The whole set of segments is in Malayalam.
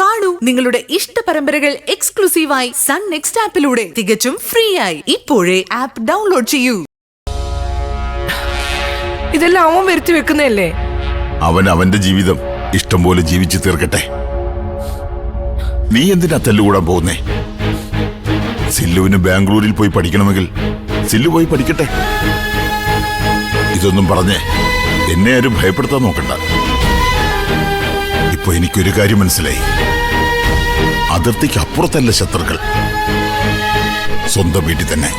കാണൂ നിങ്ങളുടെ ഇഷ്ട പരമ്പരകൾ എക്സ്ക്ലൂസീവായി സൺ നെക്സ്റ്റ് ആപ്പിലൂടെ തികച്ചും ഫ്രീ ആയി ഇപ്പോഴേ ആപ്പ് ഡൗൺലോഡ് ചെയ്യൂ. ഇതെല്ലാം അവൻ വരുത്തി വെക്കുന്നതല്ലേ? അവൻ അവന്റെ ജീവിതം ഇഷ്ടം പോലെ ജീവിച്ചു തീർക്കട്ടെ. നീ എന്തിനാ തല്ലുകൂടാൻ പോകുന്നേ? സില്ലുവിന് ബാംഗ്ലൂരിൽ പോയി പഠിക്കണമെങ്കിൽ സില്ലു പോയി പഠിക്കട്ടെ. ഇതൊന്നും പറഞ്ഞ് എന്നെ ആരും ഭയപ്പെടുത്താൻ നോക്കണ്ട. ഇപ്പൊ എനിക്കൊരു കാര്യം മനസ്സിലായി. അതിർത്തിക്ക് അപ്പുറത്തല്ല ശത്രുക്കൾ, സ്വന്തം വീട്ടിൽ തന്നെ.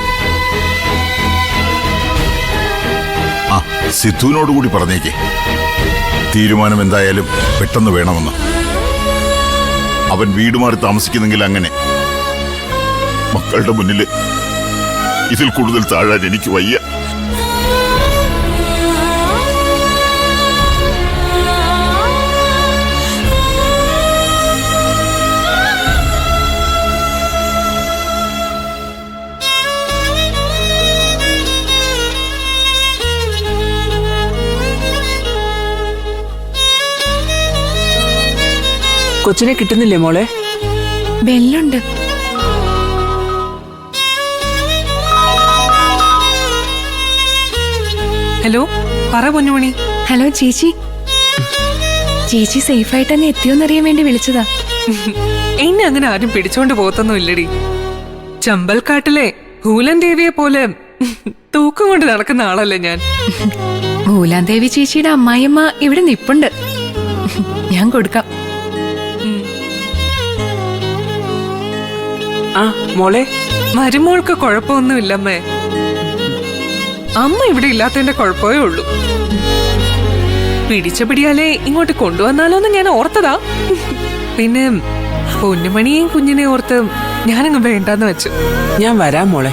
ആ സിദ്ധുവിനോടുകൂടി പറഞ്ഞേക്ക്, തീരുമാനം എന്തായാലും പെട്ടെന്ന് വേണമെന്ന്. അവൻ വീട് മാറി താമസിക്കുന്നെങ്കിൽ അങ്ങനെ. മക്കളുടെ മുന്നിൽ ഇതിൽ കൂടുതൽ താഴാൻ എനിക്ക് വയ്യ. കൊച്ചിനെ കിട്ടുന്നില്ലേ മോളെ? ബെല്ലുണ്ട്. ഹലോ, പറ പൊന്നുമണി. ഹലോ ചേച്ചി. ചേച്ചി സേഫായിട്ട് തന്നെ എത്തിയോന്നറിയാൻ വേണ്ടി വിളിച്ചതാ. എന്നെ അങ്ങനെ ആരും പിടിച്ചോണ്ട് പോകത്തൊന്നും ഇല്ലടി. ചമ്പൽക്കാട്ടിലെ ഹൂലൻ ദേവിയെ പോലെ തൂക്കം കൊണ്ട് നടക്കുന്ന ആളല്ലേ ഞാൻ. മൂലാദേവി ചേച്ചിയുടെ അമ്മായിയമ്മ ഇവിടെ നിപ്പുണ്ട്, ഞാൻ കൊടുക്കാം. ആ മോളെ, മരുമോൾക്ക് കുഴപ്പമൊന്നുമില്ലമ്മേ. അമ്മ ഇവിടെ ഇല്ലാത്തതിന്റെ കുഴപ്പമേ ഉള്ളൂ. പിടിച്ച പിടിയാലേ ഇങ്ങോട്ട് കൊണ്ടുവന്നാലോന്ന് ഞാൻ ഓർത്തതാ. പിന്നെ പൊന്നുമണിയെയും കുഞ്ഞിനെ ഓർത്ത് ഞാനങ്ങ് വേണ്ടാന്ന് വെച്ചു. ഞാൻ വരാം മോളെ.